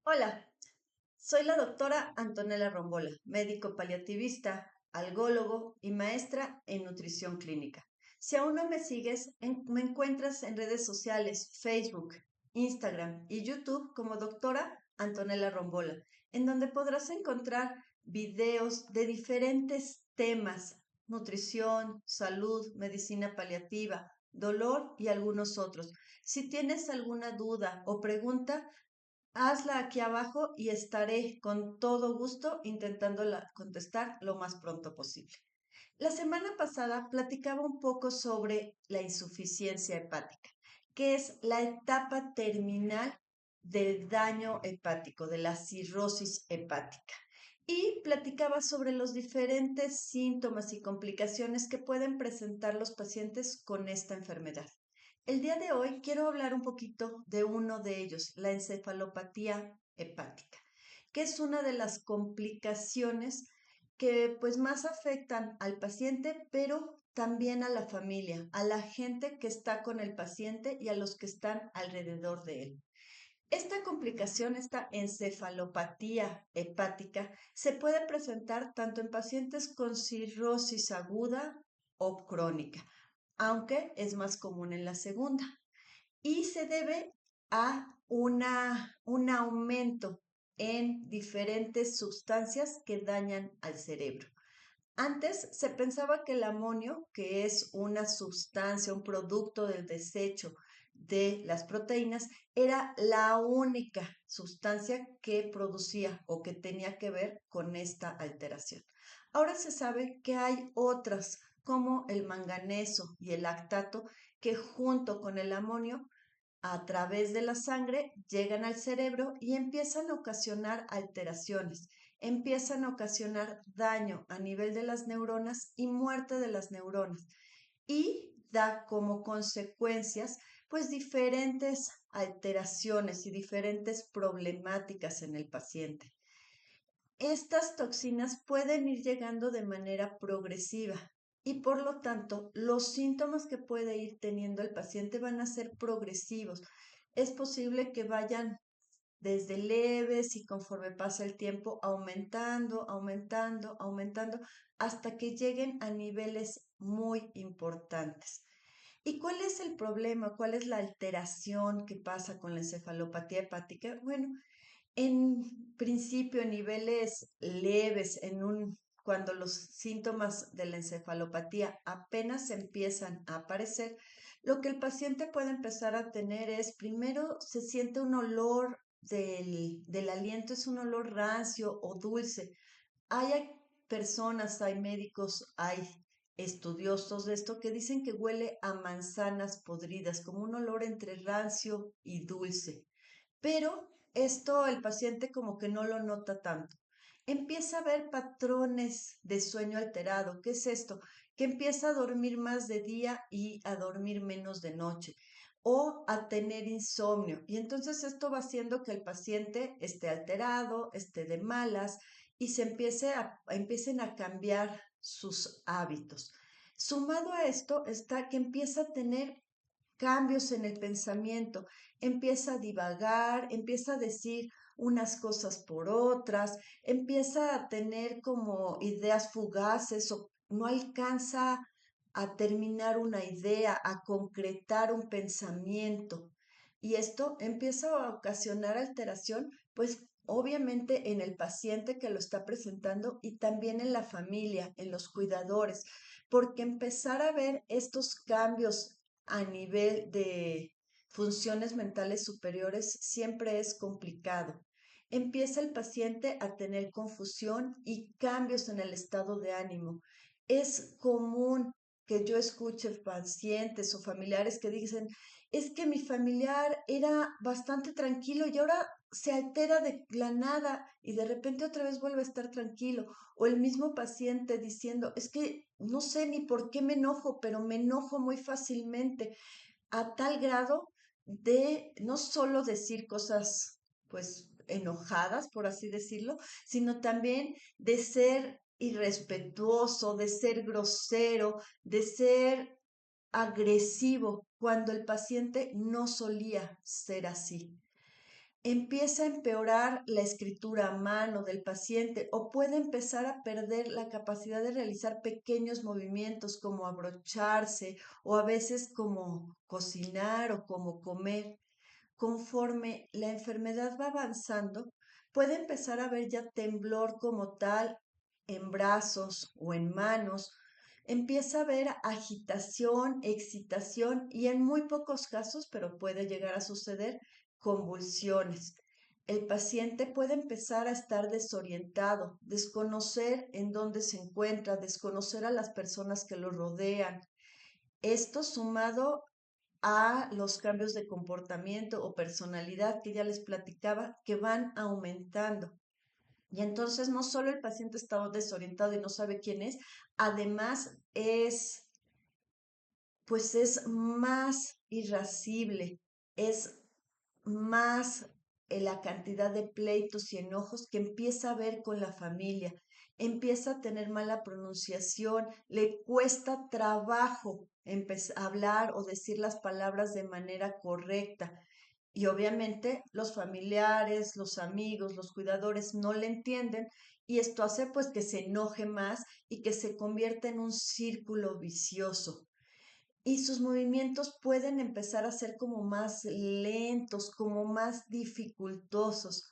Hola, soy la doctora Antonella Rombola, médico paliativista, algólogo y maestra en nutrición clínica. Si aún no me sigues, me encuentras en redes sociales, Facebook, Instagram y YouTube como doctora Antonella Rombola, en donde podrás encontrar videos de diferentes temas: nutrición, salud, medicina paliativa, dolor y algunos otros. Si tienes alguna duda o pregunta, hazla aquí abajo y estaré con todo gusto intentándola contestar lo más pronto posible. La semana pasada platicaba un poco sobre la insuficiencia hepática, que es la etapa terminal del daño hepático, de la cirrosis hepática. Y platicaba sobre los diferentes síntomas y complicaciones que pueden presentar los pacientes con esta enfermedad. El día de hoy quiero hablar un poquito de uno de ellos, la encefalopatía hepática, que es una de las complicaciones que pues más afectan al paciente, pero también a la familia, a la gente que está con el paciente y a los que están alrededor de él. Esta complicación, esta encefalopatía hepática, se puede presentar tanto en pacientes con cirrosis aguda o crónica, aunque es más común en la segunda, y se debe a un aumento en diferentes sustancias que dañan al cerebro. Antes se pensaba que el amonio, que es una sustancia, un producto del desecho de las proteínas, era la única sustancia que producía o que tenía que ver con esta alteración. Ahora se sabe que hay otras, como el manganeso y el lactato, que junto con el amonio a través de la sangre llegan al cerebro y empiezan a ocasionar alteraciones, empiezan a ocasionar daño a nivel de las neuronas y muerte de las neuronas, y da como consecuencias pues diferentes alteraciones y diferentes problemáticas en el paciente. Estas toxinas pueden ir llegando de manera progresiva y por lo tanto los síntomas que puede ir teniendo el paciente van a ser progresivos. Es posible que vayan desde leves y conforme pasa el tiempo aumentando, aumentando, aumentando, hasta que lleguen a niveles muy importantes. ¿Y cuál es el problema? ¿Cuál es la alteración que pasa con la encefalopatía hepática? Bueno, en principio, en niveles leves, cuando los síntomas de la encefalopatía apenas empiezan a aparecer, lo que el paciente puede empezar a tener es, primero se siente un olor del aliento, es un olor rancio o dulce. Hay personas, hay médicos, hay estudiosos de esto que dicen que huele a manzanas podridas, como un olor entre rancio y dulce. Pero esto el paciente como que no lo nota tanto. Empieza a ver patrones de sueño alterado. ¿Qué es esto? Que empieza a dormir más de día y a dormir menos de noche, o a tener insomnio. Y entonces esto va haciendo que el paciente esté alterado, esté de malas y empiecen a cambiar sus hábitos. Sumado a esto está que empieza a tener cambios en el pensamiento, empieza a divagar, empieza a decir unas cosas por otras, empieza a tener como ideas fugaces o no alcanza a terminar una idea, a concretar un pensamiento. Y esto empieza a ocasionar alteración, pues obviamente en el paciente que lo está presentando y también en la familia, en los cuidadores, porque empezar a ver estos cambios a nivel de funciones mentales superiores siempre es complicado. Empieza el paciente a tener confusión y cambios en el estado de ánimo. Es común que yo escuche pacientes o familiares que dicen, es que mi familiar era bastante tranquilo y ahora se altera de la nada y de repente otra vez vuelve a estar tranquilo. O el mismo paciente diciendo, es que no sé ni por qué me enojo, pero me enojo muy fácilmente, a tal grado de no solo decir cosas pues enojadas, por así decirlo, sino también de ser irrespetuoso, de ser grosero, de ser agresivo, cuando el paciente no solía ser así. empieza a empeorar la escritura a mano del paciente o puede empezar a perder la capacidad de realizar pequeños movimientos como abrocharse o a veces como cocinar o como comer. Conforme la enfermedad va avanzando, puede empezar a haber ya temblor como tal en brazos o en manos. Empieza a haber agitación, excitación y en muy pocos casos, pero puede llegar a suceder, convulsiones. El paciente puede empezar a estar desorientado, desconocer en dónde se encuentra, desconocer a las personas que lo rodean. Esto sumado a los cambios de comportamiento o personalidad que ya les platicaba, que van aumentando. Y entonces no solo el paciente está desorientado y no sabe quién es, además es más irascible, es más la cantidad de pleitos y enojos que empieza a ver con la familia, empieza a tener mala pronunciación, le cuesta trabajo a hablar o decir las palabras de manera correcta. Y obviamente los familiares, los amigos, los cuidadores no le entienden y esto hace pues que se enoje más y que se convierta en un círculo vicioso y sus movimientos pueden empezar a ser como más lentos, como más dificultosos.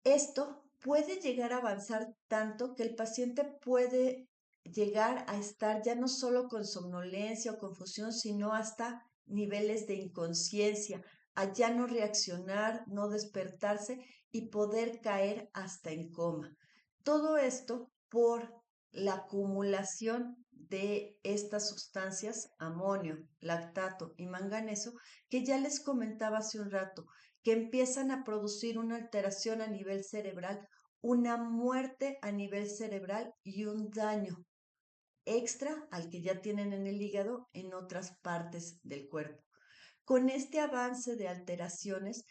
Esto puede llegar a avanzar tanto que el paciente puede llegar a estar ya no solo con somnolencia o confusión, sino hasta niveles de inconsciencia, a ya no reaccionar, no despertarse y poder caer hasta en coma. Todo esto por la acumulación de estas sustancias, amonio, lactato y manganeso, que ya les comentaba hace un rato, que empiezan a producir una alteración a nivel cerebral, una muerte a nivel cerebral y un daño extra al que ya tienen en el hígado en otras partes del cuerpo. Con este avance de alteraciones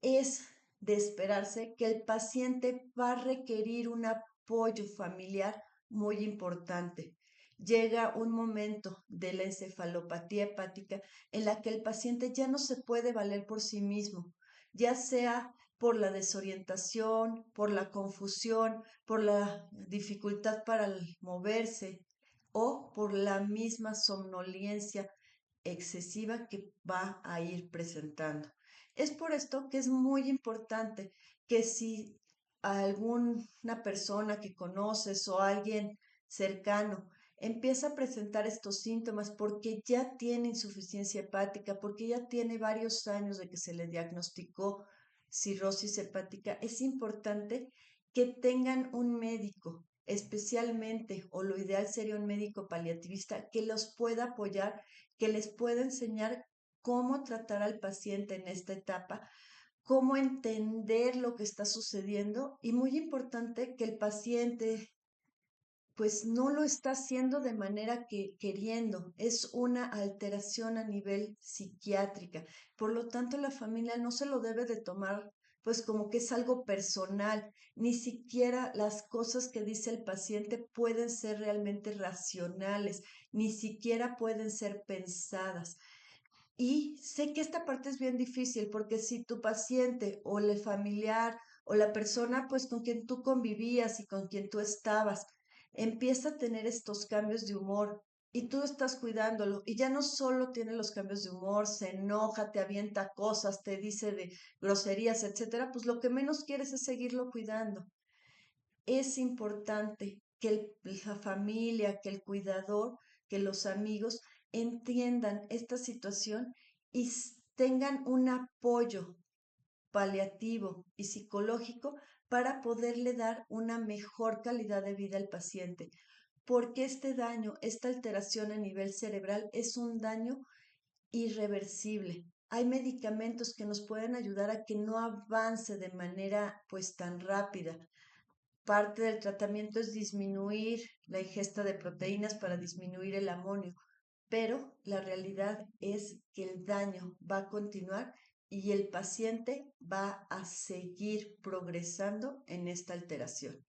es de esperarse que el paciente va a requerir un apoyo familiar muy importante. Llega un momento de la encefalopatía hepática en la que el paciente ya no se puede valer por sí mismo, ya sea por la desorientación, por la confusión, por la dificultad para moverse o por la misma somnolencia excesiva que va a ir presentando. Es por esto que es muy importante que si alguna persona que conoces o alguien cercano empieza a presentar estos síntomas porque ya tiene insuficiencia hepática, porque ya tiene varios años de que se le diagnosticó cirrosis hepática, es importante que tengan un médico especialmente, o lo ideal sería un médico paliativista que los pueda apoyar, que les pueda enseñar cómo tratar al paciente en esta etapa, cómo entender lo que está sucediendo y muy importante que el paciente pues no lo está haciendo de manera que queriendo, es una alteración a nivel psiquiátrica. Por lo tanto, la familia no se lo debe de tomar pues como que es algo personal, ni siquiera las cosas que dice el paciente pueden ser realmente racionales, ni siquiera pueden ser pensadas. Y sé que esta parte es bien difícil porque si tu paciente o el familiar o la persona pues con quien tú convivías y con quien tú estabas empieza a tener estos cambios de humor y tú estás cuidándolo y ya no solo tiene los cambios de humor, se enoja, te avienta cosas, te dice de groserías, etcétera, pues lo que menos quieres es seguirlo cuidando. Es importante que la familia, que el cuidador, que los amigos entiendan esta situación y tengan un apoyo paliativo y psicológico para poderle dar una mejor calidad de vida al paciente, porque este daño, esta alteración a nivel cerebral es un daño irreversible. Hay medicamentos que nos pueden ayudar a que no avance de manera pues tan rápida. Parte del tratamiento es disminuir la ingesta de proteínas para disminuir el amonio, pero la realidad es que el daño va a continuar y el paciente va a seguir progresando en esta alteración.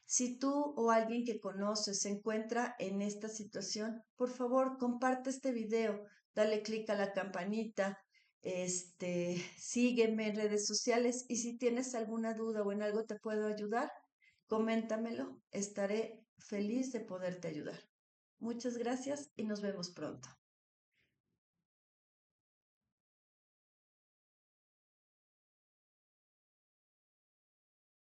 Si tú o alguien que conoces se encuentra en esta situación, por favor, comparte este video, dale clic a la campanita, Sígueme en redes sociales y si tienes alguna duda o en algo te puedo ayudar, coméntamelo. Estaré feliz de poderte ayudar. Muchas gracias y nos vemos pronto.